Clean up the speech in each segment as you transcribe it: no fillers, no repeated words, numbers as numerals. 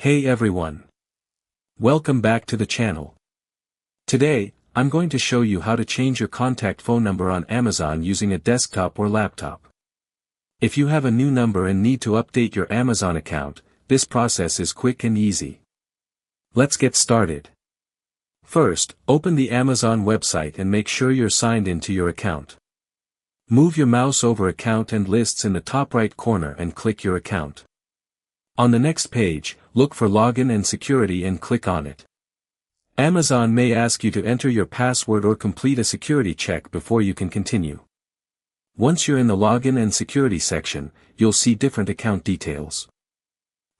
Hey everyone. Welcome back to the channel. Today, I'm going to show you how to change your contact phone number on Amazon using a desktop or laptop. If you have a new number and need to update your Amazon account, this process is quick and easy. Let's get started. First, open the Amazon website and make sure you're signed into your account. Move your mouse over Account and Lists in the top right corner and click your account. On the next page, look for Login and Security and click on it. Amazon may ask you to enter your password or complete a security check before you can continue. Once you're in the Login and Security section, you'll see different account details.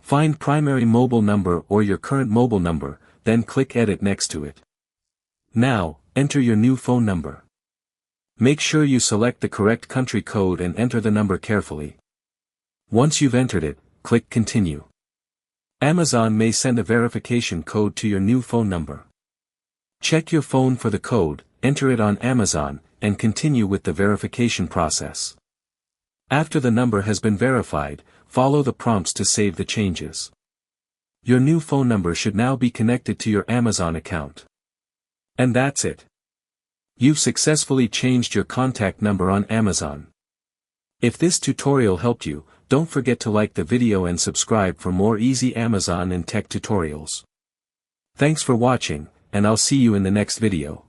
Find primary mobile number or your current mobile number, then click Edit next to it. Now, enter your new phone number. Make sure you select the correct country code and enter the number carefully. Once you've entered it, click Continue. Amazon may send a verification code to your new phone number. Check your phone for the code, enter it on Amazon, and continue with the verification process. After the number has been verified, follow the prompts to save the changes. Your new phone number should now be connected to your Amazon account. And that's it. You've successfully changed your contact number on Amazon. If this tutorial helped you, don't forget to like the video and subscribe for more easy Amazon and tech tutorials. Thanks for watching, and I'll see you in the next video.